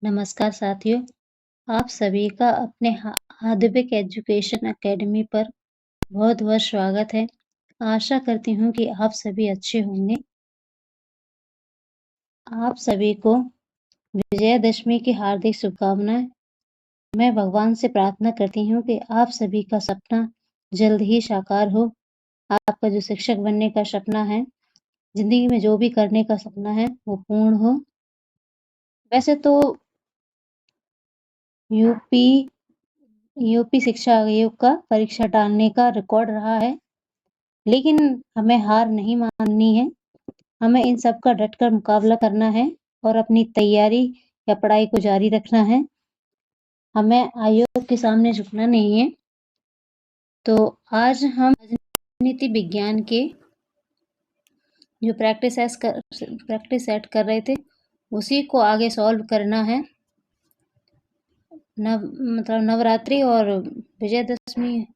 नमस्कार साथियों, आप सभी का अपने हार्दिक एजुकेशन अकेडमी पर बहुत-बहुत स्वागत है। आशा करती हूँ कि आप सभी अच्छे होंगे। आप सभी को विजयदशमी की हार्दिक शुभकामनाएँ। मैं भगवान से प्रार्थना करती हूँ कि आप सभी का सपना जल्द ही साकार हो। आपका जो शिक्षक बनने का सपना है, ज़िंदगी में जो भी करने का सपना है, वो पूर्ण हो। वैसे तो यूपी यूपी शिक्षा आयोग का परीक्षा टालने का रिकॉर्ड रहा है। लेकिन हमें हार नहीं माननी है, हमें इन सब का डटकर मुकाबला करना है और अपनी तैयारी या पढ़ाई को जारी रखना है। हमें आयोग के सामने झुकना नहीं है। तो आज हम राजनीति विज्ञान के जो प्रैक्टिस सेट कर रहे थे, उसी को आगे सॉल्व करना है। नवरात्रि और विजयदशमी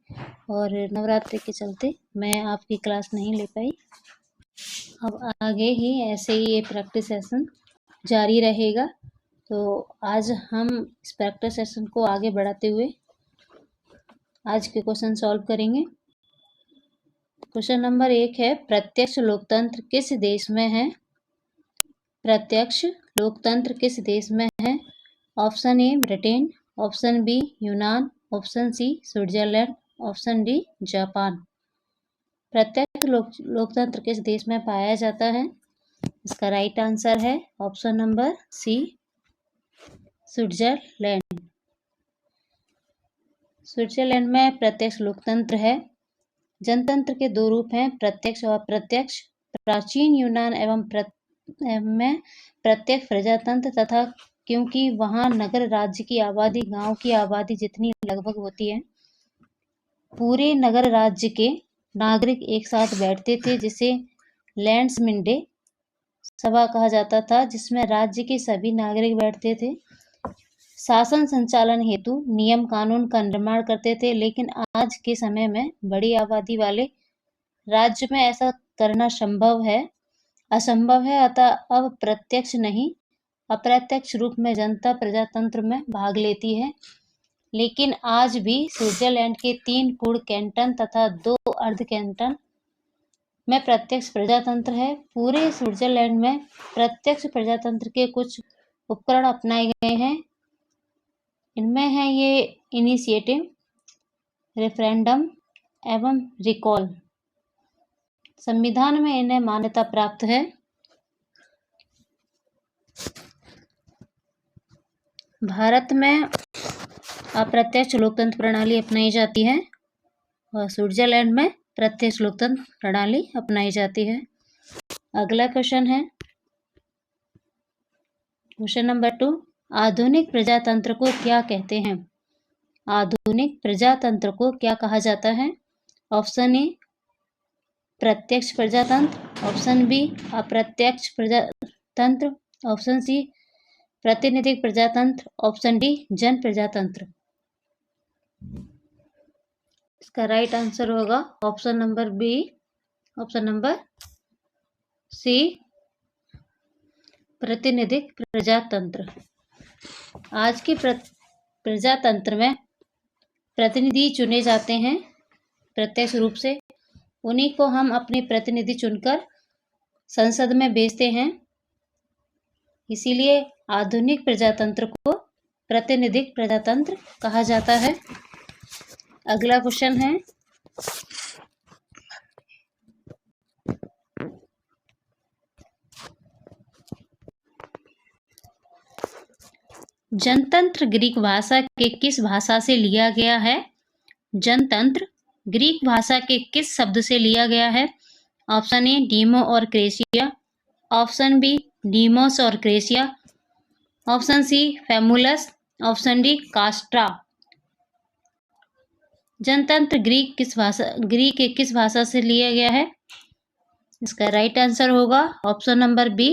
और नवरात्रि के चलते मैं आपकी क्लास नहीं ले पाई। अब आगे ही ऐसे ही ये प्रैक्टिस सेशन जारी रहेगा। तो आज हम इस प्रैक्टिस सेशन को आगे बढ़ाते हुए आज के क्वेश्चन सॉल्व करेंगे। क्वेश्चन नंबर 1 है, प्रत्यक्ष लोकतंत्र किस देश में है? प्रत्यक्ष लोकतंत्र किस देश में है? Option A Britain, option B यूनान, option C Switzerland, option D Japan. प्रत्यक्ष लोकतंत्र किस देश में पाया जाता है? इसका राइट आंसर है option number C Switzerland. Switzerland में प्रत्यक्ष लोकतंत्र है। जनतंत्र के दो रूप हैं, प्रत्यक्ष और अप्रत्यक्ष। प्राचीन यूनान में प्रत्यक्ष प्रजातंत्र तथा क्योंकि वहां नगर राज्य की आबादी गांव की आबादी जितनी लगभग होती है, पूरे नगर राज्य के नागरिक एक साथ बैठते थे, जिसे लैंड्समिंडे सभा कहा जाता था, जिसमें राज्य के सभी नागरिक बैठते थे। शासन संचालन हेतु नियम कानून का निर्माण करते थे। लेकिन आज के समय में बड़ी आबादी वाले राज्य में ऐसा करना असंभव है। अतः अब प्रत्यक्ष नहीं अप्रत्यक्ष रूप में जनता प्रजातंत्र में भाग लेती है। लेकिन आज भी स्विट्जरलैंड के 3 पूर्ण कैंटन तथा 2 अर्ध कैंटन में प्रत्यक्ष प्रजातंत्र है। पूरे स्विट्जरलैंड में प्रत्यक्ष प्रजातंत्र के कुछ उपकरण अपनाए गए हैं। इनमें है ये इनिशिएटिव, रेफरेंडम एवं रिकॉल। संविधान में इन्हें मान्यता प्राप्त है। भारत में अप्रत्यक्ष लोकतंत्र प्रणाली अपनाई जाती है और स्विट्जरलैंड में प्रत्यक्ष लोकतंत्र प्रणाली अपनाई जाती है। अगला क्वेश्चन है क्वेश्चन नंबर 2, आधुनिक प्रजातंत्र को क्या कहते हैं? आधुनिक प्रजातंत्र को क्या कहा जाता है? ऑप्शन ए प्रत्यक्ष प्रजातंत्र, ऑप्शन बी अप्रत्यक्ष प्रजातंत्र, ऑप्शन सी प्रातिनिधिक प्रजातंत्र, ऑप्शन डी जन प्रजातंत्र। इसका राइट आंसर होगा option number B, option number C प्रातिनिधिक प्रजातंत्र। आज के प्रजातंत्र में प्रतिनिधि चुने जाते हैं प्रत्यक्ष रूप से। उन्हीं को हम अपने प्रतिनिधि चुनकर संसद में भेजते हैं। इसीलिए आधुनिक प्रजातंत्र को प्रातिनिधिक प्रजातंत्र कहा जाता है। अगला क्वेश्चन है जनतंत्र ग्रीक भाषा के किस भाषा से लिया गया है? जनतंत्र ग्रीक भाषा के किस शब्द से लिया गया है? ऑप्शन ए डीमो और क्रेसिया, ऑप्शन बी डीमोस और क्रेसिया, ऑप्शन सी फेमुलस, ऑप्शन डी कास्ट्रा। जनतंत्र ग्रीक के किस भाषा से लिया गया है? इसका राइट आंसर होगा ऑप्शन नंबर बी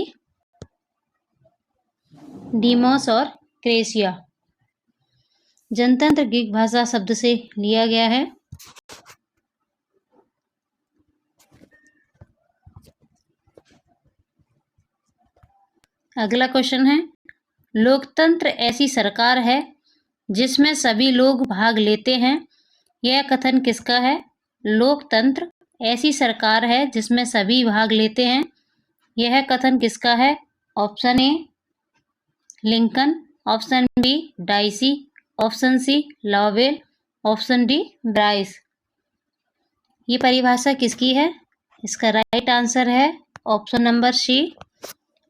डीमोस और क्रेसिया। जनतंत्र ग्रीक भाषा शब्द से लिया गया है। अगला क्वेश्चन है लोकतंत्र ऐसी सरकार है जिसमें सभी लोग भाग लेते हैं। यह कथन किसका है? लोकतंत्र ऐसी सरकार है जिसमें सभी भाग लेते हैं। यह कथन किसका है? Option A Lincoln, option B Dicey, option C Lowell, option D Bryce. ये परिभाषा किसकी है? इसका राइट आंसर है option number C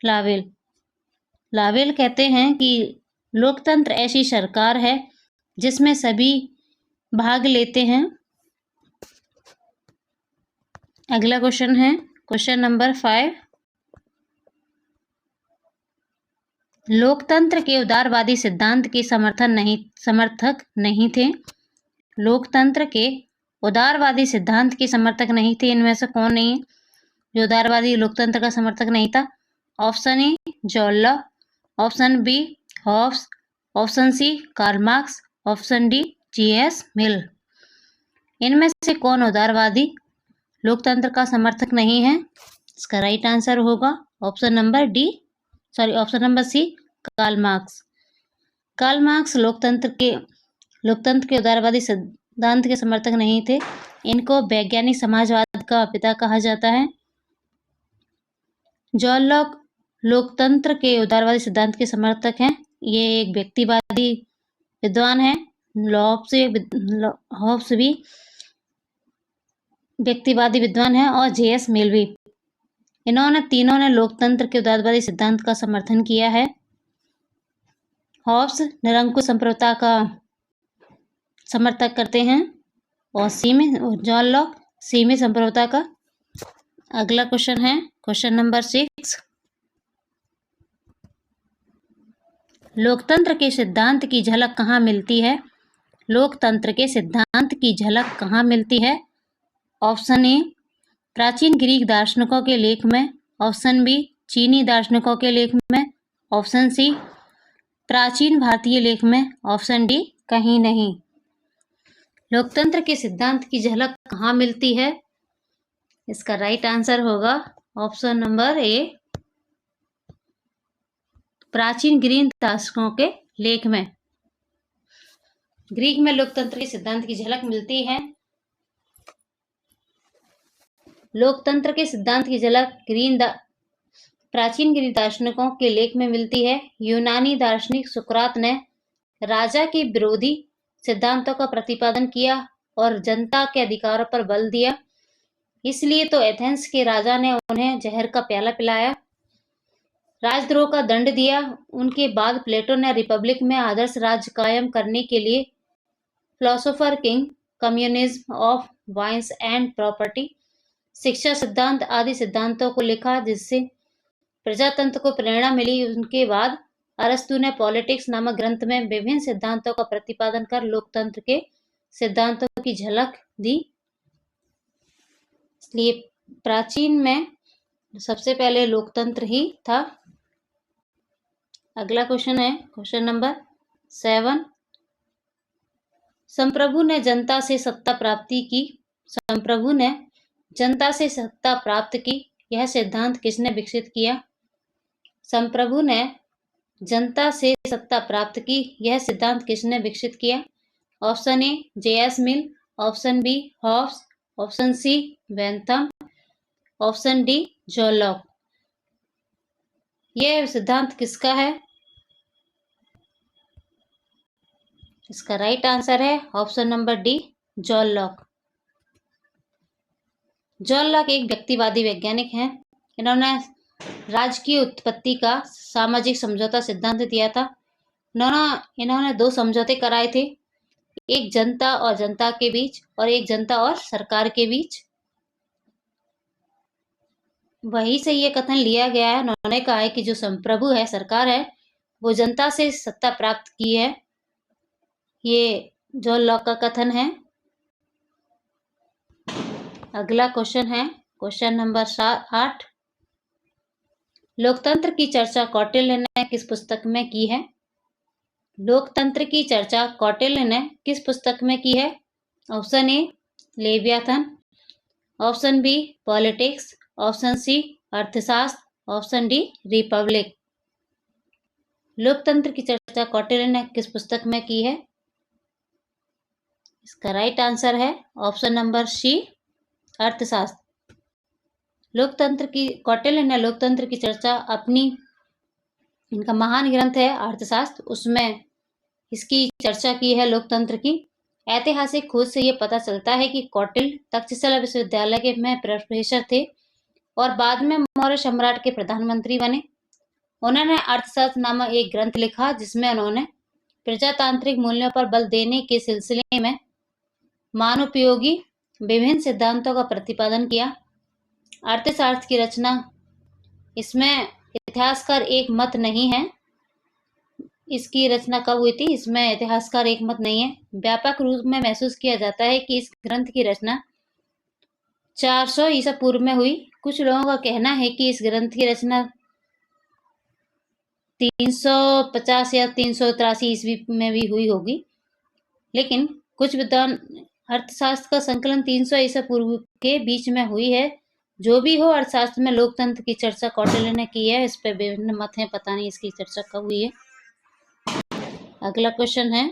Lowell. Lowell कहते हैं कि लोकतंत्र ऐसी सरकार है जिसमें सभी भाग लेते हैं। अगला क्वेश्चन है क्वेश्चन नंबर 5। लोकतंत्र के उदारवादी सिद्धांत के समर्थक नहीं थे। लोकतंत्र के उदारवादी सिद्धांत के समर्थक नहीं थे। इनमें से कौन नहीं है जो उदारवादी लोकतंत्र का समर्थक नहीं था? Option A John Locke, option B Hobbes, option C Karl Marx, option D G S. Mill. इनमें से कौन उदारवादी लोकतंत्र का समर्थक नहीं है? इसका राइट आंसर होगा option number C Karl Marx. Karl Marx लोकतंत्र के उदारवादी सिद्धांत के समर्थक नहीं थे। इनको वैज्ञानिक समाजवाद का पिता कहा जाता है। जॉन लॉक लोकतंत्र के उदारवादी सिद्धांत के समर्थक हैं। ये एक व्यक्तिवादी विद्वान है। हॉब्स भी व्यक्तिवादी विद्वान है और जे.एस. मिल भी। तीनों ने लोकतंत्र के उदारवादी सिद्धांत का समर्थन किया है। हॉब्स निरंकुश संप्रभुता का समर्थक करते हैं और जॉन लॉक सीमित संप्रभुता का। अगला क्वेश्चन है क्वेश्चन नंबर 6। लोकतंत्र के सिद्धांत की झलक कहाँ मिलती है? लोकतंत्र के सिद्धांत की झलक कहाँ मिलती है? ऑप्शन ए प्राचीन ग्रीक दार्शनिकों के लेख में, ऑप्शन बी चीनी दार्शनिकों के लेख में, ऑप्शन सी प्राचीन भारतीय लेख में, ऑप्शन डी कहीं नहीं। लोकतंत्र के सिद्धांत की झलक कहाँ मिलती है? इसका राइट आंसर होगा ऑप्शन नंबर ए प्राचीन ग्रीक दार्शनिकों के लेख में। ग्रीक में लोकतंत्र के सिद्धांत की झलक मिलती है। लोकतंत्र के सिद्धांत की झलक प्राचीन ग्रीक दार्शनिकों के लेख में मिलती है। यूनानी दार्शनिक सुकरात ने राजा के विरोधी सिद्धांतों का प्रतिपादन किया और जनता के अधिकारों पर बल दिया। इसलिए तो एथेंस के राजा ने उन्हें जहर का प्याला पिलाया, राजद्रोह का दंड दिया। उनके बाद प्लेटो ने रिपब्लिक में आदर्श राज्य कायम करने के लिए philosopher king, communism of wives and property, शिक्षा सिद्धांत आदि सिद्धांतों को लिखा जिससे प्रजातंत्र को प्रेरणा मिली। उनके बाद अरस्तु ने पॉलिटिक्स नामक ग्रंथ में विभिन्न सिद्धांतों का प्रतिपादन कर लोकतंत्र के सिद्धांतों की झलक दी। इसलिए प्राचीन में सबसे पहले लोकतंत्र ही था। अगला क्वेश्चन है क्वेश्चन नंबर 7। संप्रभु ने जनता से सत्ता प्राप्त की यह सिद्धांत किसने विकसित किया? संप्रभु ने जनता से सत्ता प्राप्त की यह सिद्धांत किसने विकसित किया? Option A J S. Mill, option B Hobbes, option C Bentham, option D John Locke. यह सिद्धांत किसका है? इसका राइट आंसर है option number D John Locke. John Locke एक व्यक्तिवादी वैज्ञानिक हैं। इन्होंने राज्य की उत्पत्ति का सामाजिक समझौता सिद्धांत दिया था। इन्होंने 2 समझौते कराए थे, एक जनता और जनता के बीच और एक जनता और सरकार के बीच। वहीं से ये कथन लिया गया है। उन्होंने कहा है कि जो संप्रभु है, सरकार है, वो जनता से सत्ता प्राप्त की है। ये जॉन लॉक का कथन है। अगला क्वेश्चन है क्वेश्चन नंबर 8। लोकतंत्र की चर्चा कौटिल्य ने किस पुस्तक में की है? लोकतंत्र की चर्चा कौटिल्य ने किस पुस्तक में की है? Option A Leviathan, option B Politics, option C अर्थशास्त्र, ऑप्शन डी रिपब्लिक। लोकतंत्र की चर्चा कौटिल्य ने किस पुस्तक में की है? इसका राइट आंसर है ऑप्शन नंबर सी, अर्थशास्त्र। कौटिल्य ने लोकतंत्र की चर्चा इनका महान ग्रंथ है अर्थशास्त्र, उसमें इसकी चर्चा की है लोकतंत्र की। ऐतिहासिक खोज से ये पता चलता है कि कौटिल्य तक्षशिला विश्वविद्यालय के में प्रोफेसर थे और बाद में मौर्य सम्राट के प्रधानमंत्री बने। उन्होंने अर्थशास्त्र नामक एक ग्रंथ लिखा जिसमें उन्होंने प्रजातांत्रिक मूल्यों पर बल देने के सिलसिले में मानवोपयोगी विभिन्न सिद्धांतों का प्रतिपादन किया। अर्थशास्त्र की रचना, इसमें इतिहासकार एक मत नहीं है, इसकी रचना कब हुई थी इसमें इतिहासकार एक मत नहीं है। व्यापक रूप में महसूस किया जाता है कि इस ग्रंथ की रचना 400 ईसा पूर्व में हुई। कुछ लोगों का कहना है कि इस ग्रंथ की रचना 350 या 383 ईस्वी में भी हुई होगी, लेकिन कुछ विद्वान अर्थशास्त्र का संकलन 300 ईसा पूर्व के बीच में हुई है। जो भी हो, अर्थशास्त्र में लोकतंत्र की चर्चा कौटिल्य ने की है। इस पर विभिन्न मत हैं, पता नहीं इसकी चर्चा कब हुई है। अगला क्वेश्चन है,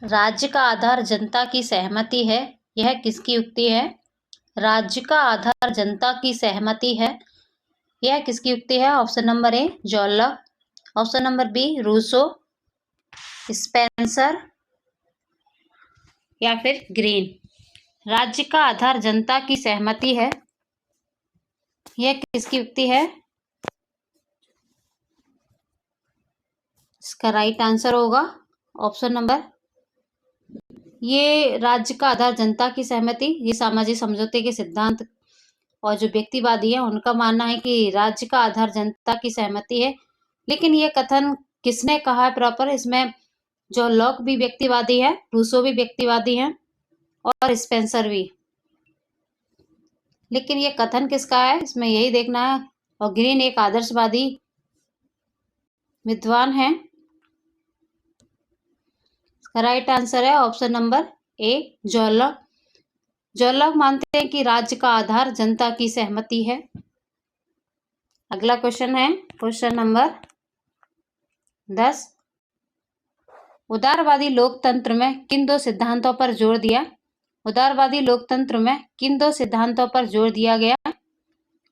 राज्य का आधार जनता की सहमति है, यह किसकी युक्ति है? राज्य का आधार जनता की सहमति है, यह किसकी युक्ति है? Option number A, John Locke. Option number B, Rousseau, Spencer या फिर ग्रीन। राज्य का आधार जनता की सहमति है, यह किसकी युक्ति है? इसका राइट आंसर होगा ऑप्शन नंबर, ये राज्य का आधार जनता की सहमति, ये सामाजिक समझौते के सिद्धांत और जो व्यक्तिवादी है उनका मानना है कि राज्य का आधार जनता की सहमति है। लेकिन ये कथन किसने कहा है प्रॉपर? इसमें जो लॉक भी व्यक्तिवादी है, रूसो भी व्यक्तिवादी है और स्पेंसर भी। लेकिन ये कथन किसका है इसमें यही देखना है। और ग्रीन एक आदर्शवादी विद्वान है। राइट आंसर है option number A, John Locke. John lock मानते हैं कि राज्य का आधार जनता की सहमति है। अगला क्वेश्चन है क्वेश्चन नंबर 10। उदारवादी लोकतंत्र में किन दो सिद्धांतों पर जोर दिया? उदारवादी लोकतंत्र में किन दो सिद्धांतों पर जोर दिया गया?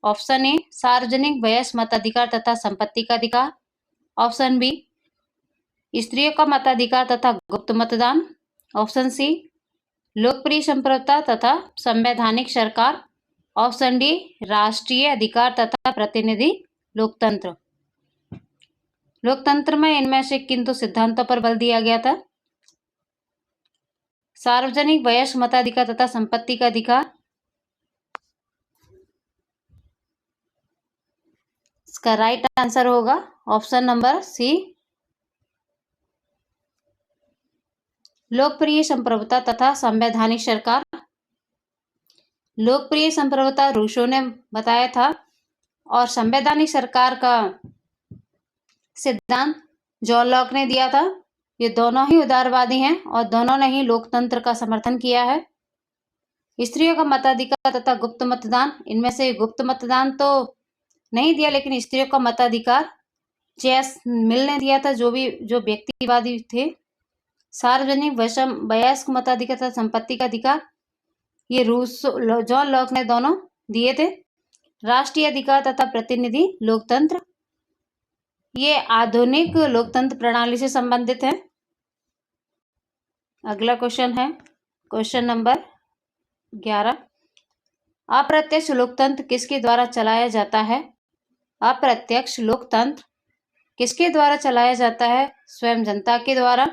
ऑप्शन ए, सार्वजनिक वयस्क मताधिकार तथा संपत्ति का अधिकार। ऑप्शन बी, स्त्रियों का मताधिकार तथा गुप्त मतदान। ऑप्शन सी, लोकप्रिय संप्रभुता तथा संवैधानिक सरकार। ऑप्शन डी, राष्ट्रीय अधिकार तथा प्रतिनिधि लोकतंत्र। लोकतंत्र में इनमें से किन दो सिद्धांतों पर बल दिया गया था? सार्वजनिक वयस्क मताधिकार तथा संपत्ति का अधिकार। इसका राइट आंसर होगा ऑप्शन नंबर सी, लोकप्रिय संप्रभुता तथा संवैधानिक सरकार। लोकप्रिय संप्रभुता रूसो ने बताया था और संवैधानिक सरकार का सिद्धांत जॉन लॉक ने दिया था। ये दोनों ही उदारवादी हैं और दोनों ने ही लोकतंत्र का समर्थन किया है। स्त्रियों का मताधिकार तथा गुप्त मतदान, इनमें से गुप्त मतदान तो नहीं दिया, लेकिन स्त्रियों का मताधिकार चेस मिल ने दिया था, जो व्यक्तिवादी थे। सार्वजनिक वयस्क मताधिकार तथा संपत्ति का अधिकार, ये जॉन लॉक ने दोनों दिए थे। राष्ट्रीय अधिकार तथा प्रतिनिधि लोकतंत्र, ये आधुनिक लोकतंत्र प्रणाली से संबंधित है। अगला क्वेश्चन है क्वेश्चन नंबर 11। अप्रत्यक्ष लोकतंत्र किसके द्वारा चलाया जाता है? अप्रत्यक्ष लोकतंत्र किसके द्वारा चलाया जाता है? स्वयं जनता के द्वारा,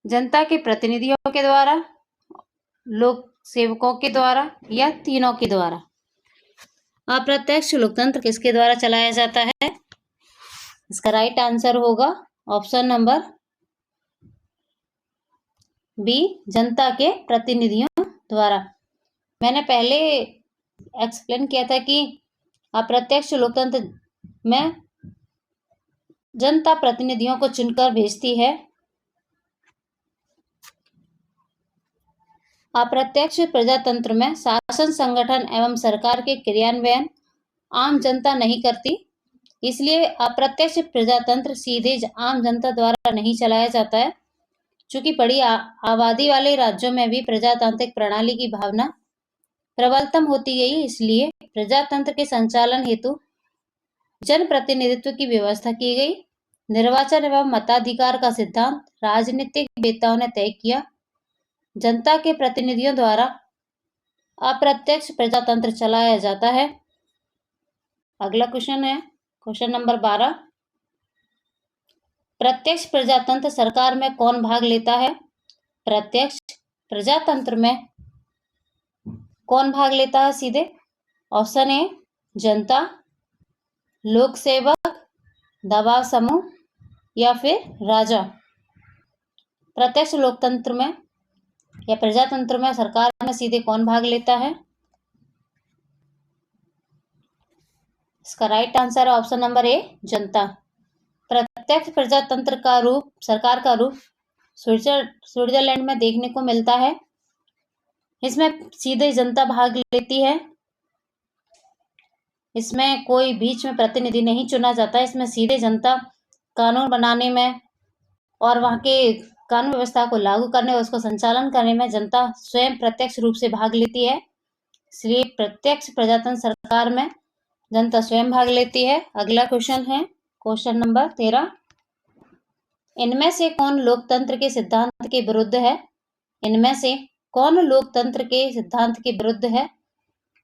जनता के प्रतिनिधियों के द्वारा, लोक सेवकों के द्वारा या तीनों के द्वारा? अप्रत्यक्ष लोकतंत्र किसके द्वारा चलाया जाता है? इसका राइट आंसर होगा ऑप्शन नंबर बी, जनता के प्रतिनिधियों द्वारा। मैंने पहले एक्सप्लेन किया था कि अप्रत्यक्ष लोकतंत्र में जनता प्रतिनिधियों को चुनकर भेजती है। अप्रत्यक्ष प्रजातंत्र में शासन, संगठन एवं सरकार के क्रियान्वयन आम जनता नहीं करती, इसलिए अप्रत्यक्ष प्रजातंत्र सीधे आम जनता द्वारा नहीं चलाया जाता है। चूंकि बड़ी आबादी वाले राज्यों में भी प्रजातांत्रिक प्रणाली की भावना प्रबलतम होती गई, इसलिए प्रजातंत्र के संचालन हेतु जनप्रतिनिधित्व की व्यवस्था की गई। निर्वाचन एवं मताधिकार का सिद्धांत राजनीतिक नेताओं ने तय किया। जनता के प्रतिनिधियों द्वारा अप्रत्यक्ष प्रजातंत्र चलाया जाता है। अगला क्वेश्चन है क्वेश्चन नंबर 12। प्रत्यक्ष प्रजातंत्र सरकार में कौन भाग लेता है? प्रत्यक्ष प्रजातंत्र में कौन भाग लेता है सीधे? ऑप्शन ए जनता, लोक सेवक, दबाव समूह या फिर राजा। प्रत्यक्ष लोकतंत्र में या प्रजातंत्र में सरकार में सीधे कौन भाग लेता है? इसका राइट आंसर है ऑप्शन नंबर ए जनता। प्रत्यक्ष प्रजातंत्र का रूप, सरकार का रूप स्विट्जरलैंड में देखने को मिलता है। इसमें सीधे जनता भाग लेती है। इसमें कोई बीच में प्रतिनिधि नहीं चुना जाता। इसमें सीधे जनता कानून बनाने में और वहाँ के कानून व्यवस्था को लागू करने और उसको संचालन करने में जनता स्वयं प्रत्यक्ष रूप से भाग लेती है। इसलिए प्रत्यक्ष प्रजातंत्र सरकार में जनता स्वयं भाग लेती है। अगला क्वेश्चन है क्वेश्चन नंबर 13। इनमें से कौन लोकतंत्र के सिद्धांत के विरुद्ध है? इनमें से कौन लोकतंत्र के सिद्धांत के विरुद्ध है?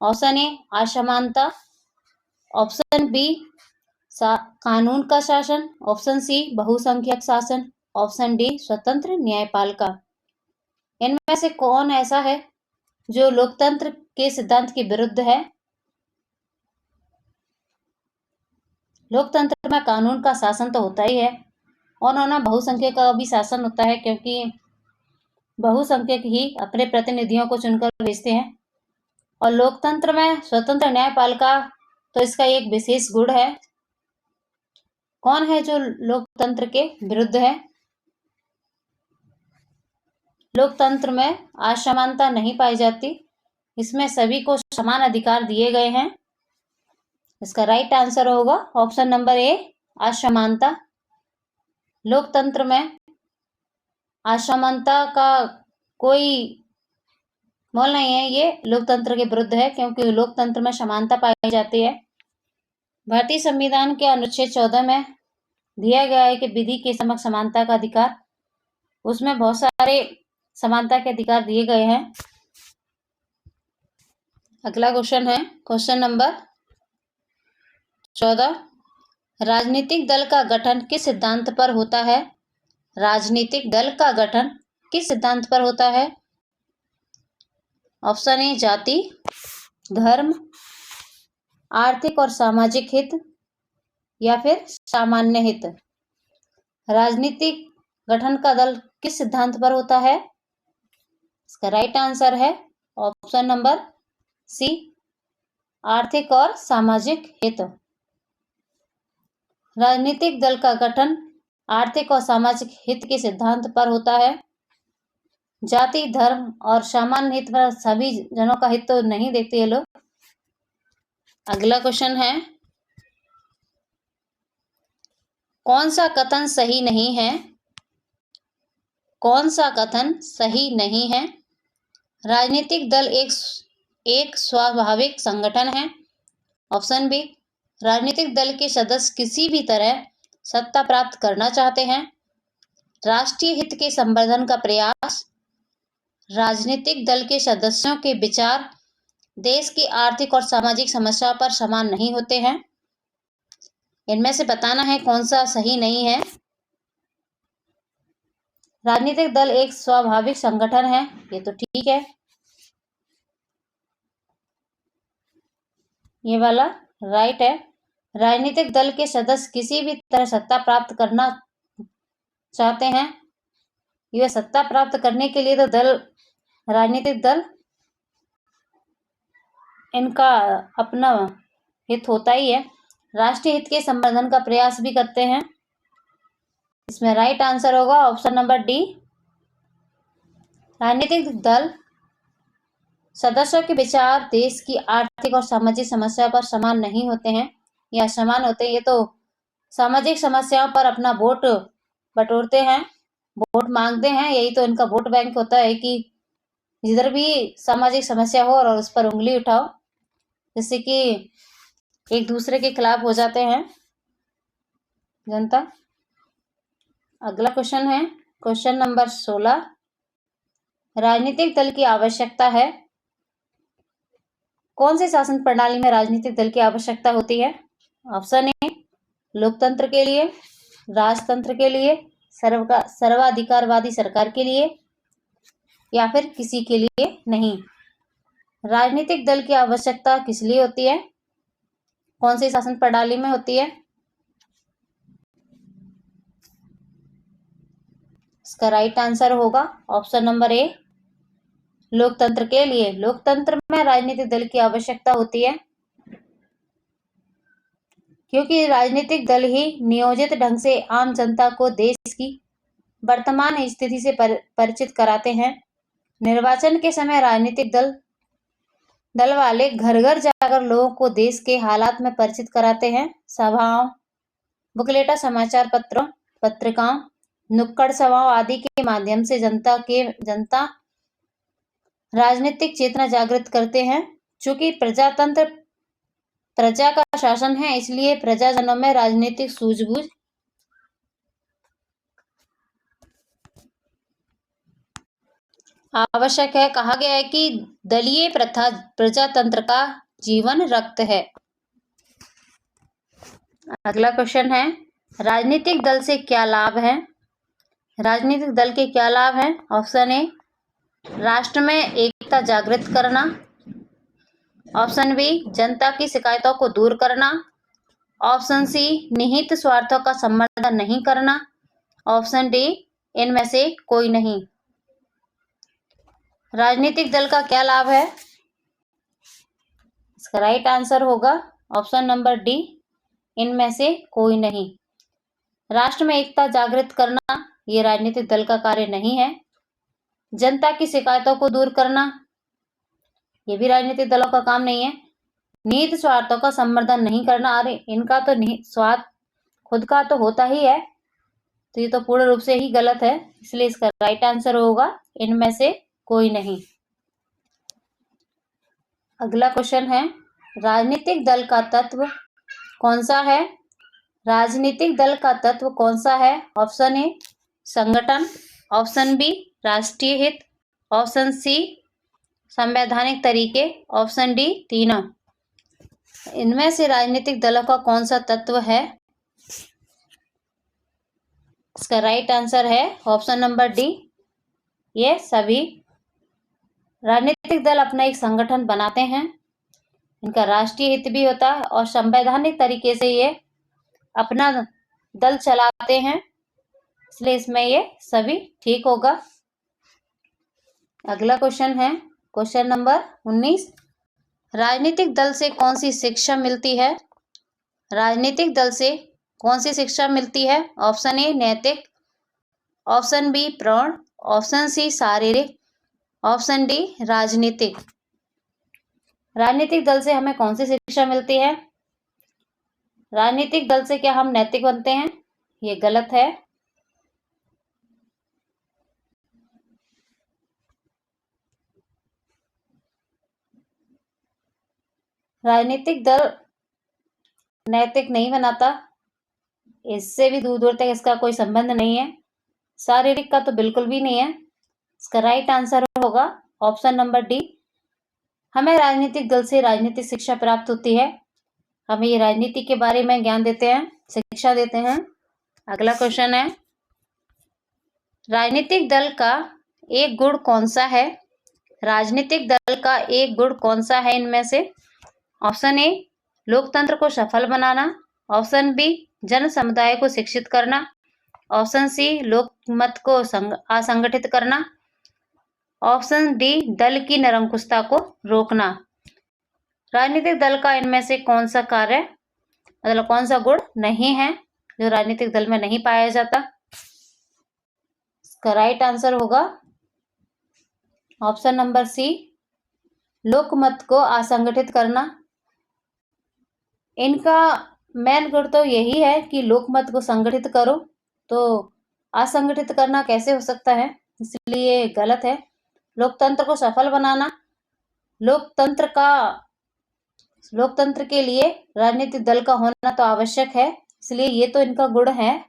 ऑप्शन ए असमानता, ऑप्शन बी कानून का शासन, ऑप्शन सी बहुसंख्यक शासन, ऑप्शन डी स्वतंत्र न्यायपालिका। इनमें से कौन ऐसा है जो लोकतंत्र के सिद्धांत के विरुद्ध है? लोकतंत्र में कानून का शासन तो होता ही है और ना बहुसंख्यक का भी शासन होता है, क्योंकि बहुसंख्यक ही अपने प्रतिनिधियों को चुनकर भेजते हैं। और लोकतंत्र में स्वतंत्र न्यायपालिका तो इसका एक विशेष गुण है। कौन है जो लोकतंत्र के विरुद्ध है? लोकतंत्र में असमानता नहीं पाई जाती। इसमें सभी को समान अधिकार दिए गए हैं। इसका राइट आंसर होगा ऑप्शन नंबर ए असमानता। लोकतंत्र में असमानता का कोई मोल नहीं है। ये लोकतंत्र के विरुद्ध है, क्योंकि लोकतंत्र में समानता पाई जाती है। भारतीय संविधान के अनुच्छेद 14 में दिया गया है कि विधि के समक्ष समानता का अधिकार। उसमें बहुत सारे समानता के अधिकार दिए गए हैं। अगला क्वेश्चन है क्वेश्चन नंबर 14। राजनीतिक दल का गठन किस सिद्धांत पर होता है? राजनीतिक दल का गठन किस सिद्धांत पर होता है? ऑप्शन ए जाति, धर्म, आर्थिक और सामाजिक हित या फिर सामान्य हित। राजनीतिक गठन का दल किस सिद्धांत पर होता है? इसका राइट आंसर है ऑप्शन नंबर सी आर्थिक और सामाजिक हित। राजनीतिक दल का गठन आर्थिक और सामाजिक हित के सिद्धांत पर होता है। जाति, धर्म और सामान्य हित पर सभी जनों का हित तो नहीं देखते ये लोग। अगला क्वेश्चन है कौन सा कथन सही नहीं है? कौन सा कथन सही नहीं है? राजनीतिक दल एक स्वाभाविक संगठन है। ऑप्शन बी राजनीतिक दल के सदस्य किसी भी तरह सत्ता प्राप्त करना चाहते हैं। राष्ट्रीय हित के संवर्धन का प्रयास। राजनीतिक दल के सदस्यों के विचार देश की आर्थिक और सामाजिक समस्याओं पर समान नहीं होते हैं। इनमें से बताना है कौन सा सही नहीं है। राजनीतिक दल एक स्वाभाविक संगठन है, ये तो ठीक है। ये वाला राइट है। राजनीतिक दल के सदस्य किसी भी तरह सत्ता प्राप्त करना चाहते हैं। यह सत्ता प्राप्त करने के लिए तो राजनीतिक दल इनका अपना हित होता ही है। राष्ट्रीय हित के संवर्धन का प्रयास भी करते हैं। इसमें राइट आंसर होगा ऑप्शन नंबर डी। राजनीतिक दल सदस्यों के विचार देश की आर्थिक और सामाजिक समस्या पर समान नहीं होते हैं या समान होते हैं। ये तो सामाजिक समस्याओं पर अपना वोट बटोरते हैं, वोट मांगते हैं। यही तो इनका वोट बैंक होता है कि जिधर भी सामाजिक समस्या हो और उस पर उंगली उठाओ, जिससे कि एक दूसरे के खिलाफ हो जाते हैं जनता। अगला क्वेश्चन है क्वेश्चन नंबर 16। राजनीतिक दल की आवश्यकता है। कौन सी शासन प्रणाली में राजनीतिक दल की आवश्यकता होती है? ऑप्शन ए लोकतंत्र के लिए, राजतंत्र के लिए, सर्वाधिकारवादी सरकार के लिए, या फिर किसी के लिए नहीं। राजनीतिक दल की आवश्यकता किस लिए होती है? कौन सी शासन प्रणाली में होती है? इसका राइट आंसर होगा ऑप्शन नंबर ए लोकतंत्र के लिए। लोकतंत्र में राजनीतिक दल की आवश्यकता होती है क्योंकि राजनीतिक दल ही नियोजित ढंग से आम जनता को देश की वर्तमान स्थिति से परिचित कराते हैं। निर्वाचन के समय राजनीतिक दल वाले घर घर जाकर लोगों को देश के हालात में परिचित कराते हैं। सभाओं, बुकलेटा, समाचार पत्रों, पत्रिकाओं, नुक्कड़ सभाओं आदि के माध्यम से जनता राजनीतिक चेतना जागृत करते हैं। चूंकि प्रजातंत्र प्रजा का शासन है, इसलिए प्रजाजनों में राजनीतिक सूझबूझ आवश्यक है। कहा गया है कि दलीय प्रथा प्रजातंत्र का जीवन रक्त है। अगला क्वेश्चन है राजनीतिक दल से क्या लाभ है? राजनीतिक दल के क्या लाभ हैं? ऑप्शन ए राष्ट्र में एकता जागृत करना, ऑप्शन बी जनता की शिकायतों को दूर करना, ऑप्शन सी निहित स्वार्थों का समर्थन नहीं करना, ऑप्शन डी इनमें से कोई नहीं। राजनीतिक दल का क्या लाभ है? इसका राइट आंसर होगा ऑप्शन नंबर डी इनमें से कोई नहीं। राष्ट्र में एकता जागृत करना ये राजनीतिक दल का कार्य नहीं है। जनता की शिकायतों को दूर करना ये भी राजनीतिक दलों का काम नहीं है। निहित स्वार्थों का संवर्धन नहीं करना, अरे इनका तो निहित स्वार्थ खुद का तो होता ही है, तो ये तो पूर्ण रूप से ही गलत है। इसलिए इसका राइट आंसर होगा इनमें से कोई नहीं। अगला क्वेश्चन है राजनीतिक दल का तत्व कौन सा है? राजनीतिक दल का तत्व कौन सा है? ऑप्शन ए संगठन, ऑप्शन बी राष्ट्रीय हित, ऑप्शन सी संवैधानिक तरीके, ऑप्शन डी तीनों। इनमें से राजनीतिक दलों का कौन सा तत्व है? इसका राइट आंसर है ऑप्शन नंबर डी ये सभी। राजनीतिक दल अपना एक संगठन बनाते हैं, इनका राष्ट्रीय हित भी होता है और संवैधानिक तरीके से ये अपना दल चलाते हैं, इसलिए इसमें ये सभी ठीक होगा। अगला क्वेश्चन है क्वेश्चन नंबर 19। राजनीतिक दल से कौन सी शिक्षा मिलती है? राजनीतिक दल से कौन सी शिक्षा मिलती है? ऑप्शन ए नैतिक, ऑप्शन बी प्रौढ़, ऑप्शन सी शारीरिक, ऑप्शन डी राजनीतिक। राजनीतिक दल से हमें कौन सी शिक्षा मिलती है? राजनीतिक दल से क्या हम नैतिक बनते हैं? ये गलत है। राजनीतिक दल नैतिक नहीं बनाता, इससे भी दूर दूर तक इसका कोई संबंध नहीं है। शारीरिक का तो बिल्कुल भी नहीं है। इसका राइट आंसर होगा ऑप्शन नंबर डी। हमें राजनीतिक दल से राजनीतिक शिक्षा प्राप्त होती है, हमें ये राजनीति के बारे में ज्ञान देते हैं, शिक्षा देते हैं। अगला क्वेश्चन है राजनीतिक दल का एक गुण कौन सा है? राजनीतिक दल का एक गुण कौन सा है इनमें से? ऑप्शन ए लोकतंत्र को सफल बनाना, ऑप्शन बी जन समुदाय को शिक्षित करना, ऑप्शन सी लोकमत को असंगठित करना, ऑप्शन डी दल की निरंकुशता को रोकना। राजनीतिक दल का इनमें से कौन सा कार्य मतलब कौन सा गुण नहीं है जो राजनीतिक दल में नहीं पाया जाता? इसका राइट आंसर होगा ऑप्शन नंबर सी लोकमत को असंगठित करना। इनका मेन गुण तो यही है कि लोकमत को संगठित करो, तो असंगठित करना कैसे हो सकता है, इसलिए गलत है। लोकतंत्र को सफल बनाना, लोकतंत्र के लिए राजनीतिक दल का होना तो आवश्यक है, इसलिए ये तो इनका गुण है।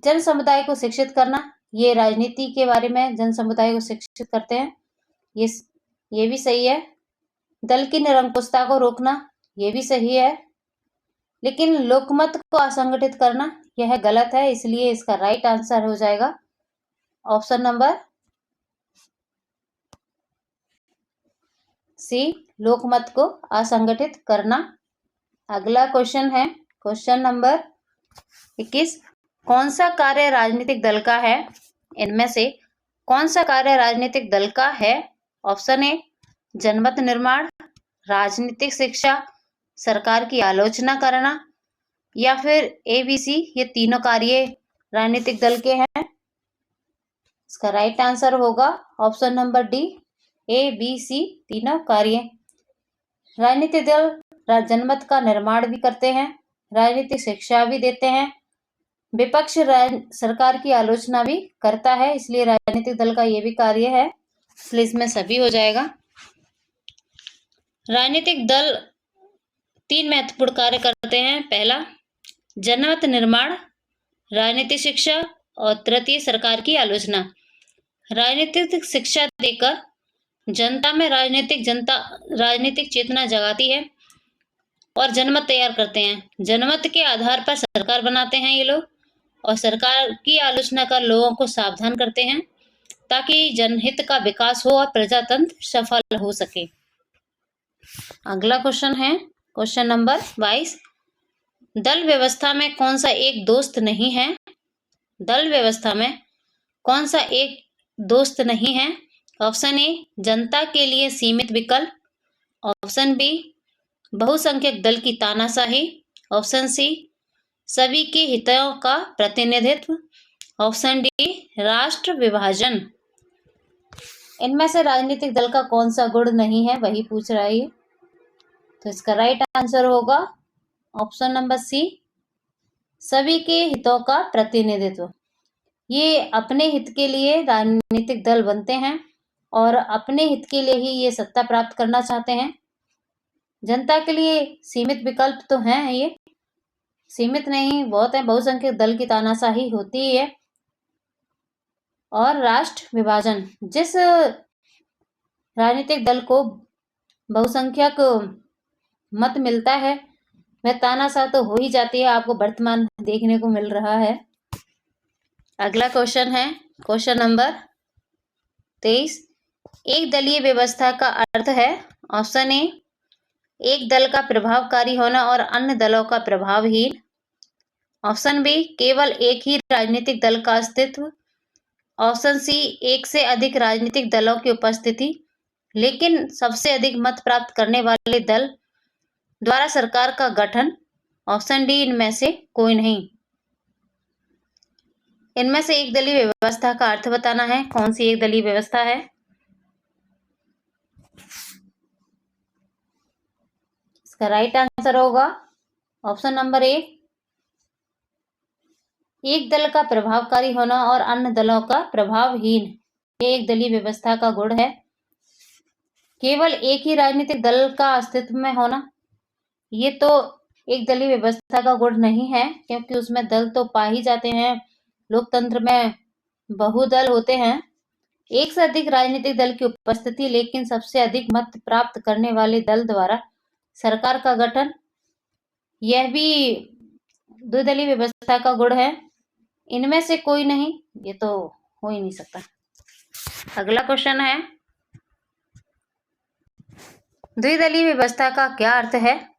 जन समुदाय को शिक्षित करना, ये राजनीति के बारे में जन समुदाय को शिक्षित करते हैं, ये भी सही है। दल की निरंकुशता को रोकना, ये भी सही है। लेकिन लोकमत को असंगठित करना यह गलत है, इसलिए इसका राइट आंसर हो जाएगा ऑप्शन नंबर सी, लोकमत को असंगठित करना। अगला क्वेश्चन है क्वेश्चन नंबर 21। कौन सा कार्य राजनीतिक दल का है? इनमें से कौन सा कार्य राजनीतिक दल का है? ऑप्शन ए जनमत निर्माण, राजनीतिक शिक्षा, सरकार की आलोचना करना, या फिर ABC, ये तीनों कार्य राजनीतिक दल के हैं। इसका राइट आंसर होगा ऑप्शन नंबर डी, ABC, तीनों कार्य। राजनीतिक दल जनमत का निर्माण भी करते हैं, राजनीतिक शिक्षा भी देते हैं, विपक्ष सरकार की आलोचना भी करता है, इसलिए राजनीतिक दल का ये भी कार्य है, इसलिए इसमें सभी हो जाएगा। राजनीतिक दल 3 महत्वपूर्ण कार्य करते हैं। पहला जनमत निर्माण, राजनीतिक शिक्षा और तृतीय सरकार की आलोचना। राजनीतिक शिक्षा देकर जनता में राजनीतिक चेतना जगाती है और जनमत तैयार करते हैं। जनमत के आधार पर सरकार बनाते हैं ये लोग, और सरकार की आलोचना कर लोगों को सावधान करते हैं ताकि जनहित का विकास हो और प्रजातंत्र सफल हो सके। अगला क्वेश्चन है क्वेश्चन नंबर 22। दल व्यवस्था में कौन सा एक दोस्त नहीं है? दल व्यवस्था में कौन सा एक दोस्त नहीं है? ऑप्शन ए जनता के लिए सीमित विकल्प, ऑप्शन बी बहुसंख्यक दल की तानाशाही, ऑप्शन सी सभी के हितों का प्रतिनिधित्व, ऑप्शन डी राष्ट्र विभाजन। इनमें से राजनीतिक दल का कौन सा गुण नहीं है, वही पूछ रहा है ये। तो इसका राइट आंसर होगा ऑप्शन नंबर सी, सभी के हितों का प्रतिनिधित्व। ये अपने हित के लिए राजनीतिक दल बनते हैं और अपने हित के लिए ही ये सत्ता प्राप्त करना चाहते हैं। जनता के लिए सीमित विकल्प तो हैं, ये सीमित नहीं, बहुत है। बहुसंख्यक दल की तानाशाही होती है और राष्ट्र विभाजन। जिस राजनीतिक दल को बहुसंख्यक मत मिलता है वह तानाशाह तो हो ही जाती है, आपको वर्तमान देखने को मिल रहा है। अगला क्वेश्चन है क्वेश्चन नंबर 23। एक दलीय व्यवस्था का अर्थ है? ऑप्शन ए एक दल का प्रभावकारी होना और अन्य दलों का प्रभावहीन, ऑप्शन बी केवल एक ही राजनीतिक दल का अस्तित्व, ऑप्शन सी एक से अधिक राजनीतिक दलों की उपस्थिति लेकिन सबसे अधिक मत प्राप्त करने वाले दल द्वारा सरकार का गठन, ऑप्शन डी इनमें से कोई नहीं। इनमें से एक दलीय व्यवस्था का अर्थ बताना है। कौन सी एक दलीय व्यवस्था है? इसका राइट आंसर होगा ऑप्शन नंबर ए, एक दल का प्रभावकारी होना और अन्य दलों का प्रभावहीन। ये एक दलीय व्यवस्था का गुण है। केवल एक ही राजनीतिक दल का अस्तित्व में होना, ये तो एक दलीय व्यवस्था का गुण नहीं है, क्योंकि उसमें दल तो पा ही जाते हैं। लोकतंत्र में बहुदल होते हैं। एक से अधिक राजनीतिक दल की उपस्थिति लेकिन सबसे अधिक मत प्राप्त करने वाले दल द्वारा सरकार का गठन, यह भी द्विदलीय व्यवस्था का गुण है। इनमें से कोई नहीं, ये तो हो ही नहीं सकता। अगला क्वेश्चन है द्विदलीय व्यवस्था का क्या अर्थ है?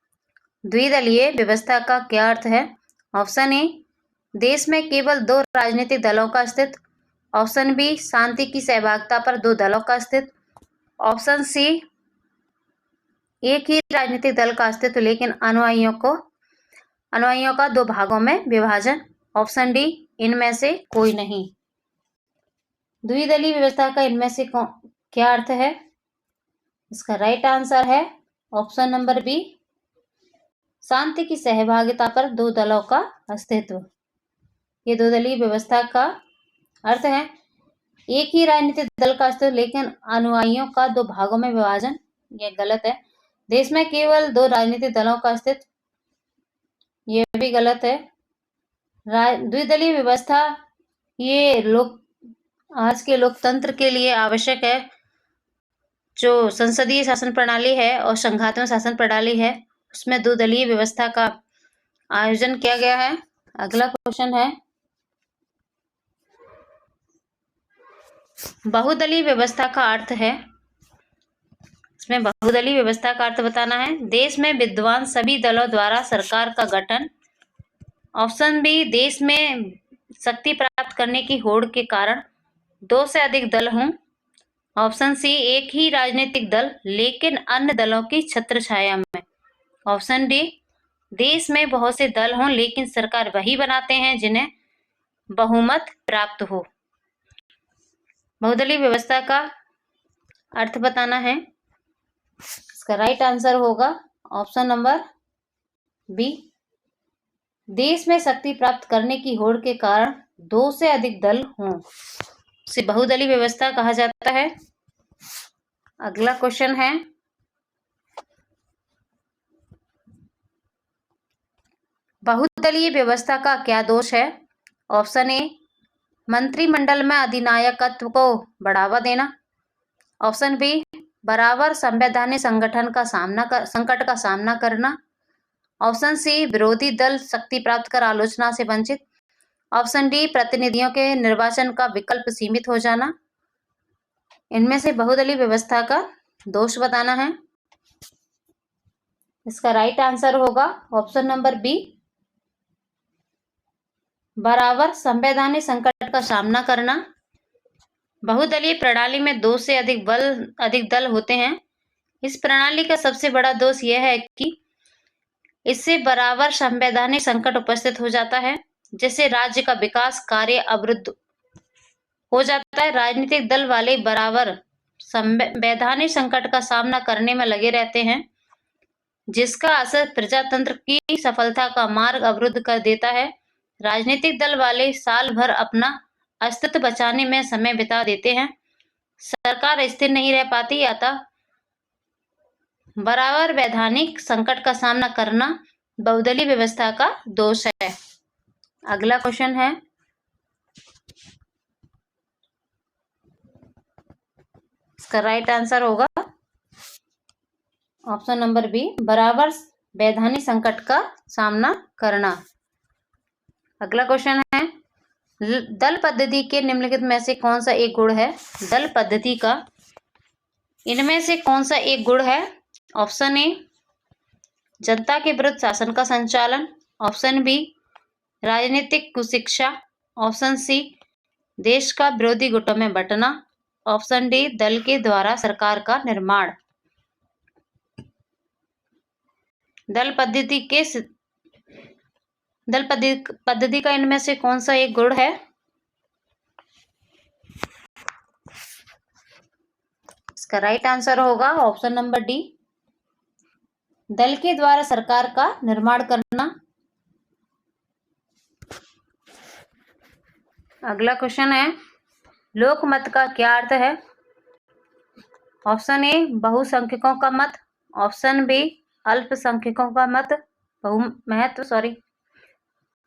द्विदलीय व्यवस्था का क्या अर्थ है? ऑप्शन ए देश में केवल 2 राजनीतिक दलों का अस्तित्व, ऑप्शन बी शांति की सहभागिता पर 2 दलों का अस्तित्व, ऑप्शन सी एक ही राजनीतिक दल का अस्तित्व लेकिन अनुयायियों का 2 भागों में विभाजन, ऑप्शन डी इनमें से कोई नहीं। द्विदलीय व्यवस्था का इनमें से क्या अर्थ है? इसका राइट आंसर है ऑप्शन नंबर बी, शांति की सहभागिता पर दो दलों का अस्तित्व। ये दो दलीय व्यवस्था का अर्थ है एक ही राजनीतिक दल का अस्तित्व लेकिन अनुयायियों का दो भागों में विभाजन। यह गलत है। देश में केवल दो राजनीतिक दलों का अस्तित्व, यह भी गलत है। द्विदलीय व्यवस्था ये आज के लोकतंत्र के लिए आवश्यक है। जो संसदीय शासन प्रणाली है और संघात्मक शासन प्रणाली है उसमें दो दलीय व्यवस्था का आयोजन किया गया है। अगला क्वेश्चन है बहुदलीय व्यवस्था का अर्थ है। इसमें बहुदलीय व्यवस्था का अर्थ बताना है देश में विद्यमान सभी दलों द्वारा सरकार का गठन। ऑप्शन बी, देश में शक्ति प्राप्त करने की होड़ के कारण दो से अधिक दल हों। ऑप्शन सी, एक ही राजनीतिक दल लेकिन अन्य दलों की छत्रछाया में। ऑप्शन डी, देश में बहुत से दल हों लेकिन सरकार वही बनाते हैं जिन्हें बहुमत प्राप्त हो। बहुदलीय व्यवस्था का अर्थ बताना है। इसका राइट आंसर होगा ऑप्शन नंबर बी, देश में शक्ति प्राप्त करने की होड़ के कारण दो से अधिक दल हों उसे बहुदलीय व्यवस्था कहा जाता है। अगला क्वेश्चन है बहुदलीय व्यवस्था का क्या दोष है। ऑप्शन ए, मंत्रिमंडल में अधिनायकत्व को बढ़ावा देना। ऑप्शन बी, बराबर संवैधानिक संकट का सामना करना। ऑप्शन सी, विरोधी दल शक्ति प्राप्त कर आलोचना से वंचित। ऑप्शन डी, प्रतिनिधियों के निर्वाचन का विकल्प सीमित हो जाना। इनमें से बहुदलीय व्यवस्था का दोष बताना है। इसका राइट आंसर होगा ऑप्शन नंबर बी, बराबर संवैधानिक संकट का सामना करना। बहुदलीय प्रणाली में दो से अधिक दल होते हैं। इस प्रणाली का सबसे बड़ा दोष यह है कि इससे बराबर संवैधानिक संकट उपस्थित हो जाता है, जिससे राज्य का विकास कार्य अवरुद्ध हो जाता है। राजनीतिक दल वाले बराबर संवैधानिक संकट का सामना करने में लगे रहते हैं, जिसका असर प्रजातंत्र की सफलता का मार्ग अवरुद्ध कर देता है। राजनीतिक दल वाले साल भर अपना अस्तित्व बचाने में समय बिता देते हैं, सरकार स्थिर नहीं रह पाती। अतः बराबर वैधानिक संकट का सामना करना बहुदलीय व्यवस्था का दोष है। अगला क्वेश्चन है इसका राइट आंसर होगा ऑप्शन नंबर बी, बराबर वैधानिक संकट का सामना करना। अगला क्वेश्चन है दल पद्धति के निम्नलिखित में से कौन सा एक गुण है। दल पद्धति का इनमें से कौन सा एक गुण है। ऑप्शन ए, जनता के विरुद्ध शासन का संचालन। ऑप्शन बी, राजनीतिक कुशिक्षा। ऑप्शन सी, देश का विरोधी गुटों में बंटना। ऑप्शन डी, दल के द्वारा सरकार का निर्माण। दल पद्धति का इनमें से कौन सा एक गुण है। इसका राइट आंसर होगा ऑप्शन नंबर डी, दल के द्वारा सरकार का निर्माण करना। अगला क्वेश्चन है लोकमत का क्या अर्थ है। ऑप्शन ए, बहुसंख्यकों का मत। ऑप्शन बी, अल्पसंख्यकों का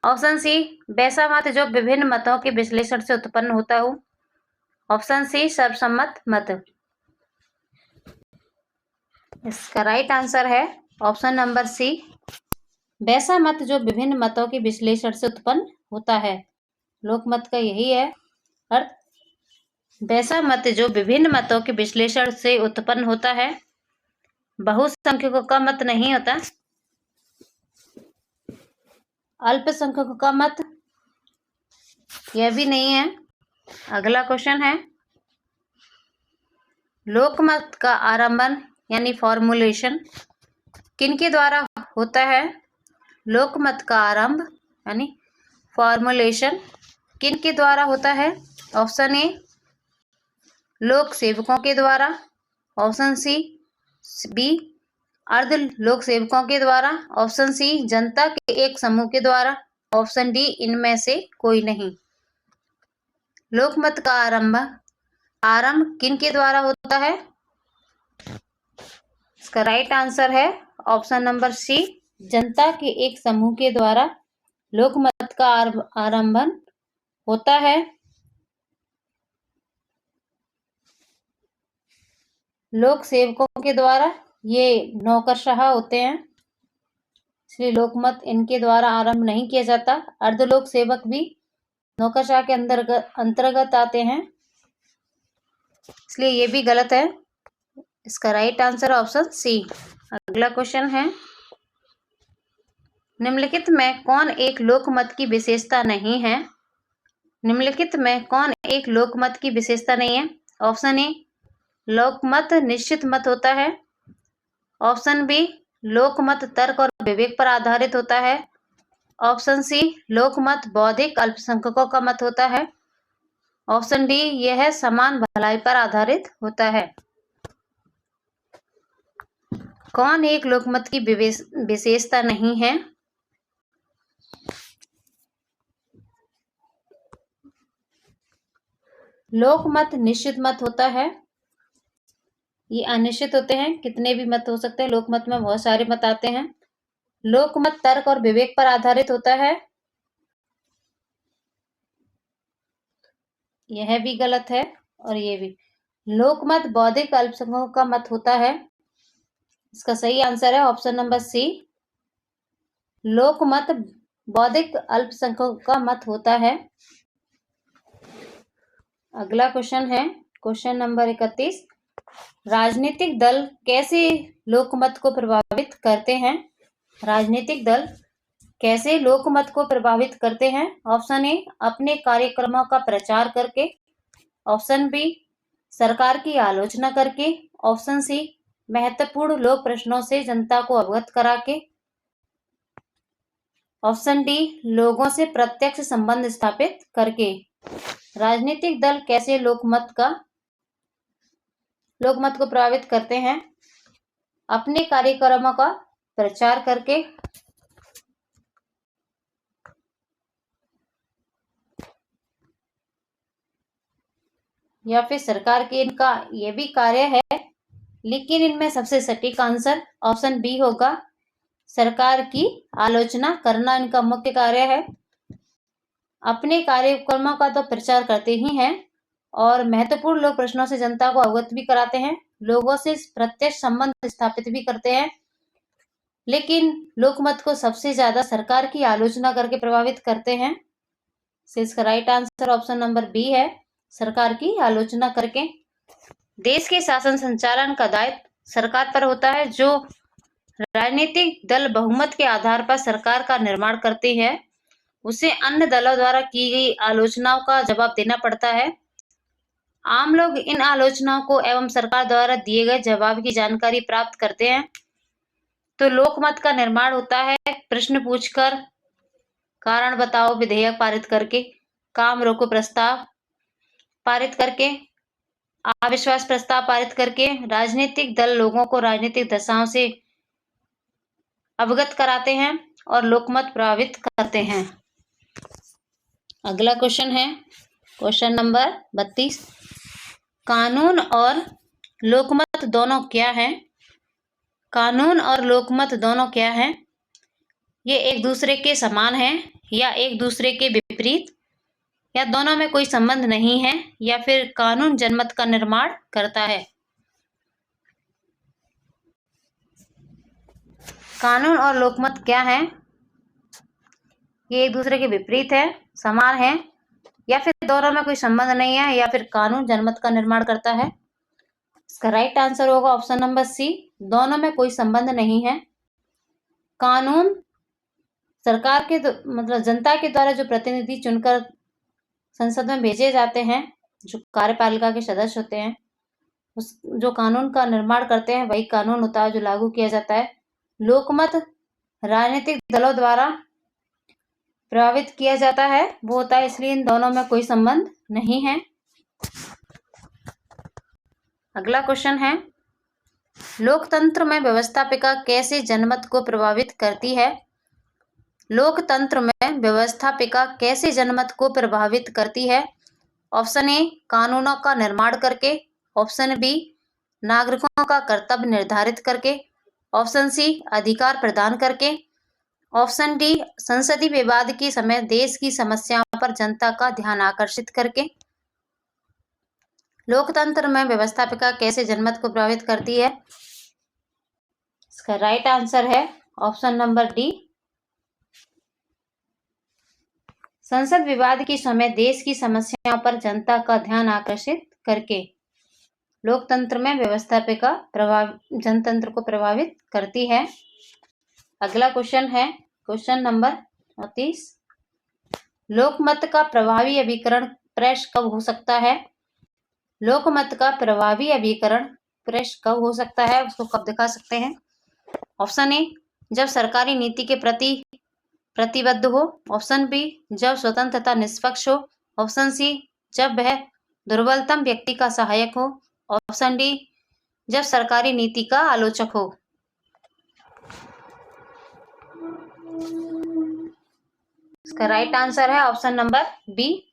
ऑप्शन सी, वैसा मत जो विभिन्न मतों के विश्लेषण से उत्पन्न होता हो। ऑप्शन सी, सर्वसम्मत मत। इसका राइट आंसर है ऑप्शन नंबर सी, वैसा मत जो विभिन्न मतों के विश्लेषण से उत्पन्न होता है। लोकमत का यही है अर्थ, वैसा मत जो विभिन्न मतों के विश्लेषण से उत्पन्न होता है। बहुसंख्यकों का मत नहीं होता। अल्पसंख्यकों का मत यह भी नहीं है। अगला क्वेश्चन है लोकमत का आरंभन यानी फॉर्मुलेशन किनके द्वारा होता है। लोकमत का आरंभ यानी फॉर्मुलेशन किनके द्वारा होता है। ऑप्शन ए, लोक सेवकों के द्वारा। ऑप्शन सी, बी अर्ध लोक सेवकों के द्वारा, ऑप्शन सी जनता के एक समूह के द्वारा, ऑप्शन डी इनमें से कोई नहीं। लोकमत का आरंभ किन के द्वारा होता है? इसका राइट आंसर है ऑप्शन नंबर सी, जनता के एक समूह के द्वारा लोकमत का आरंभन होता है। लोक सेवकों के द्वारा, ये नौकरशाह होते हैं, इसलिए लोकमत इनके द्वारा आरंभ नहीं किया जाता। अर्धलोक सेवक भी नौकरशाह के अंतर्गत आते हैं, इसलिए ये भी गलत है। इसका राइट आंसर ऑप्शन सी। अगला क्वेश्चन है, निम्नलिखित में कौन एक लोकमत की विशेषता नहीं है? निम्नलिखित में कौन एक लोकमत की विशेषता नहीं है? ऑप्शन ए लोकमत निश्चित मत होता है, ऑप्शन बी लोकमत तर्क और विवेक पर आधारित होता है, ऑप्शन सी लोकमत बौद्धिक अल्पसंख्यकों का मत होता है, ऑप्शन डी यह समान भलाई पर आधारित होता है। कौन एक लोकमत की विशेषता नहीं है? लोकमत निश्चित मत होता है, ये अनिश्चित होते हैं, कितने भी मत हो सकते हैं। लोकमत में बहुत सारे मत आते हैं। लोकमत तर्क और विवेक पर आधारित होता है, यह भी गलत है और ये भी। लोकमत बौद्धिक अल्पसंख्यकों का मत होता है, इसका सही आंसर है ऑप्शन नंबर सी, लोकमत बौद्धिक अल्पसंख्यकों का मत होता है। अगला क्वेश्चन है क्वेश्चन नंबर 31, राजनीतिक दल कैसे लोकमत को प्रभावित करते हैं? राजनीतिक दल कैसे लोकमत को प्रभावित करते हैं? ऑप्शन ए अपने कार्यक्रमों का प्रचार करके, ऑप्शन बी सरकार की आलोचना करके, ऑप्शन सी महत्वपूर्ण लोक प्रश्नों से जनता को अवगत करा के, ऑप्शन डी लोगों से प्रत्यक्ष संबंध स्थापित करके। राजनीतिक दल कैसे लोकमत को प्रभावित करते हैं? अपने कार्यक्रमों का प्रचार करके, या फिर सरकार के इनका ये भी कार्य है, लेकिन इनमें सबसे सटीक आंसर ऑप्शन बी होगा, सरकार की आलोचना करना इनका मुख्य कार्य है। अपने कार्यक्रमों का तो प्रचार करते ही हैं और महत्वपूर्ण लोक प्रश्नों से जनता को अवगत भी कराते हैं, लोगों से प्रत्यक्ष संबंध स्थापित भी करते हैं, लेकिन लोकमत को सबसे ज्यादा सरकार की आलोचना करके प्रभावित करते हैं। इसका right answer option number B है, सरकार की आलोचना करके। देश के शासन संचालन का दायित्व सरकार पर होता है। जो राजनीतिक दल बहुमत के आधार पर सरकार का निर्माण करते हैं, उसे अन्य दलों द्वारा की गई आलोचनाओं का जवाब देना पड़ता है। आम लोग इन आलोचनाओं को एवं सरकार द्वारा दिए गए जवाब की जानकारी प्राप्त करते हैं। तो लोकमत का निर्माण होता है प्रश्न पूछकर, कारण बताओ विधेयक पारित करके, काम रोको प्रस्ताव पारित करके, अविश्वास प्रस्ताव पारित करके। राजनीतिक दल लोगों को राजनीतिक दशाओं से अवगत कराते हैं और लोकमत प्रभावित करते हैं। अगला क्वेश्चन है क्वेश्चन नंबर 32, कानून और लोकमत दोनों क्या हैं? कानून और लोकमत दोनों क्या हैं? ये एक दूसरे के समान हैं या एक दूसरे के विपरीत, या दोनों में कोई संबंध नहीं है, या फिर कानून जनमत का निर्माण करता है? कानून और लोकमत क्या है? ये एक दूसरे के विपरीत है, समान है, या फिर दोनों में कोई संबंध नहीं है, या फिर कानून जनमत का निर्माण करता है? इसका राइट आंसर होगा ऑप्शन नंबर सी, दोनों में कोई संबंध नहीं है। कानून सरकार के मतलब जनता के द्वारा जो प्रतिनिधि चुनकर संसद में भेजे जाते हैं, जो कार्यपालिका के सदस्य होते हैं, उस जो कानून का निर्माण करते हैं वही कानून होता है जो लागू किया जाता है। लोकमत राजनीतिक दलों द्वारा प्रभावित किया जाता है, वो होता है, इसलिए इन दोनों में कोई संबंध नहीं है। अगला क्वेश्चन है लोकतंत्र में व्यवस्थापिका कैसे जनमत को प्रभावित करती है? लोकतंत्र में व्यवस्थापिका कैसे जनमत को प्रभावित करती है? ऑप्शन ए, कानूनों का निर्माण करके। ऑप्शन बी, नागरिकों का कर्तव्य निर्धारित करके। ऑप्शन सी, अधिकार प्रदान करके। ऑप्शन डी, संसदीय विवाद के समय देश की समस्याओं पर जनता का ध्यान आकर्षित करके। लोकतंत्र में व्यवस्थापिका कैसे जनमत को प्रभावित करती है? इसका राइट आंसर है ऑप्शन नंबर डी, संसद विवाद के समय देश की समस्याओं पर जनता का ध्यान आकर्षित करके लोकतंत्र में व्यवस्थापिका जनतंत्र को प्रभावित करती है। अगला क्वेश्चन है क्वेश्चन नंबर 34। लोकमत का प्रभावी अभिकरण प्रेस कब हो सकता है? लोकमत का प्रभावी अभिकरण प्रेस कब हो सकता है, उसको कब दिखा सकते हैं? ऑप्शन ए, जब सरकारी नीति के प्रति प्रतिबद्ध हो। ऑप्शन बी, जब स्वतंत्र तथा निष्पक्ष हो। ऑप्शन सी, जब वह दुर्बलतम व्यक्ति का सहायक हो। ऑप्शन डी, जब सरकारी नीति का आलोचक हो। इसका राइट आंसर है ऑप्शन नंबर बी,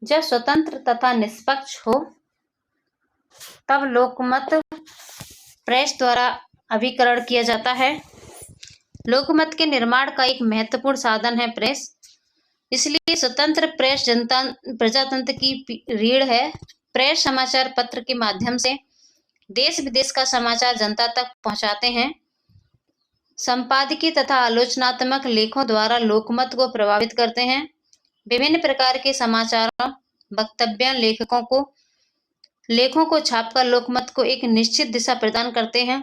जब स्वतंत्र तथा निष्पक्ष हो तब लोकमत प्रेस द्वारा अभिकरण किया जाता है। लोकमत के निर्माण का एक महत्वपूर्ण साधन है प्रेस, इसलिए स्वतंत्र प्रेस जनता प्रजातंत्र की रीढ़ है। प्रेस समाचार पत्र के माध्यम से देश विदेश का समाचार जनता तक पहुंचाते हैं। संपादकीय तथा आलोचनात्मक लेखों द्वारा लोकमत को प्रभावित करते हैं। विभिन्न प्रकार के समाचारों, वक्तव्यों, लेखों को छापकर लोकमत को एक निश्चित दिशा प्रदान करते हैं।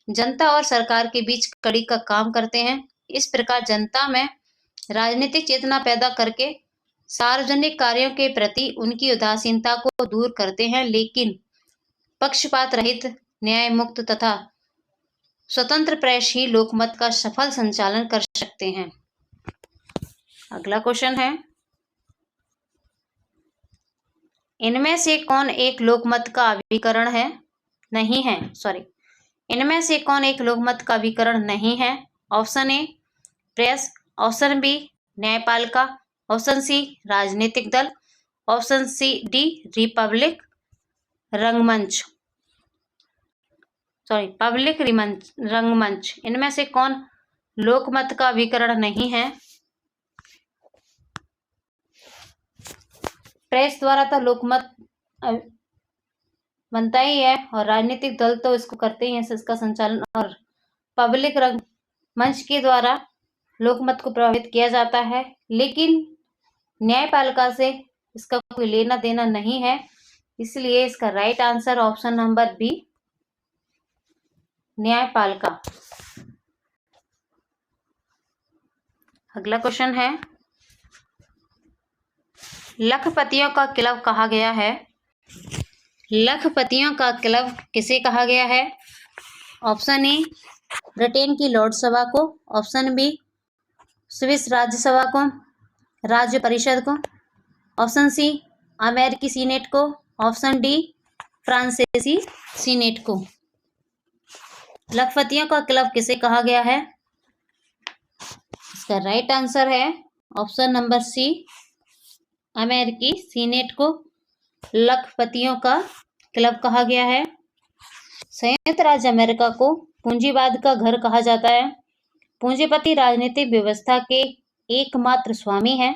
जनता और सरकार के बीच कड़ी का काम करते हैं। इस प्रकार जनता में राजनीतिक चेतना पैदा करके सार्वजनिक कार्यों के प्रति उनकी उदासीनता को दूर करते हैं, लेकिन पक्षपात रहित, न्याय मुक्त तथा स्वतंत्र प्रेस ही लोकमत का सफल संचालन कर सकते हैं। अगला क्वेश्चन है, इनमें से कौन एक लोकमत का अभिकरण है? नहीं है, इनमें से कौन एक लोकमत का अभिकरण नहीं है? Option A, press. Option B, न्यायपालिका। ऑप्शन सी, राजनीतिक दल। ऑप्शन सी डी, रिपब्लिक रंगमंच पब्लिक रंगमंच। इनमें से कौन लोकमत का अभिकरण नहीं है? प्रेस द्वारा तो लोकमत बनता ही है और राजनीतिक दल तो इसको करते ही हैं, इसका संचालन, और पब्लिक रंगमंच के द्वारा लोकमत को प्रभावित किया जाता है, लेकिन न्यायपालिका से इसका कोई लेना देना नहीं है, इसलिए इसका right answer option number B, न्यायपालिका। अगला क्वेश्चन है, लखपतियों का क्लब कहा गया है? लखपतियों का क्लब किसे कहा गया है? ऑप्शन ए, ब्रिटेन की लॉर्ड सभा को। ऑप्शन बी, स्विस राज्यसभा को, राज्य परिषद को। ऑप्शन सी, अमेरिकी सीनेट को। ऑप्शन डी, फ्रांसीसी सीनेट को। लखपतियों का क्लब किसे कहा गया है? इसका राइट आंसर है ऑप्शन नंबर सी, अमेरिकी सीनेट को लखपतियों का क्लब कहा गया है। संयुक्त राज्य अमेरिका को पूंजीवाद का घर कहा जाता है। पूंजीपति राजनीतिक व्यवस्था के एकमात्र स्वामी हैं।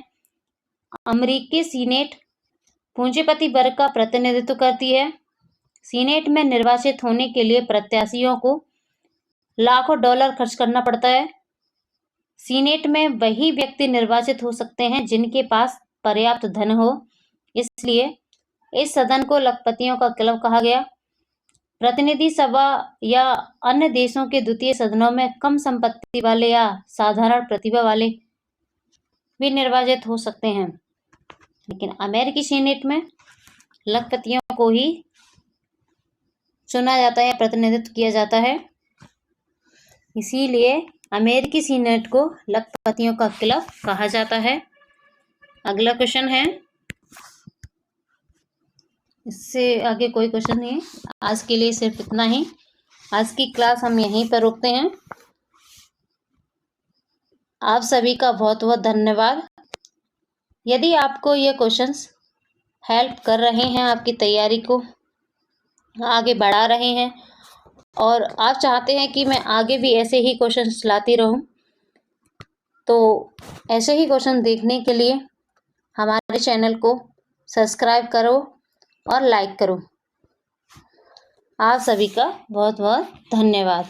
अमेरिकी सीनेट पूंजीपति वर्ग का प्रतिनिधित्व करती है। सीनेट में निर्वाचित होने के लिए प्रत्याशियों को लाखों डॉलर खर्च करना पड़ता है। सीनेट में वही व्यक्ति निर्वाचित हो सकते हैं जिनके पास पर्याप्त धन हो, इसलिए इस सदन को लखपतियों का क्लब कहा गया। प्रतिनिधि सभा या अन्य देशों के द्वितीय सदनों में कम संपत्ति वाले या साधारण प्रतिभा वाले भी निर्वाचित हो सकते हैं, लेकिन अमेरिकी सीनेट में लखपतियों को ही चुना जाता है, प्रतिनिधित्व किया जाता है, इसीलिए अमेरिकी सीनेट को लखपतियों का क्लब कहा जाता है। अगला क्वेश्चन है, इससे आगे कोई क्वेश्चन नहीं है। आज के लिए सिर्फ इतना ही। आज की क्लास हम यहीं पर रोकते हैं। आप सभी का बहुत बहुत धन्यवाद। यदि आपको ये क्वेश्चंस हेल्प कर रहे हैं, आपकी तैयारी को आगे बढ़ा रहे हैं और आप चाहते हैं कि मैं आगे भी ऐसे ही क्वेश्चंस लाती रहूं, तो ऐसे ही क्वेश्चन देखने के लिए हमारे चैनल को सब्सक्राइब करो और लाइक करो। आप सभी का बहुत बहुत धन्यवाद।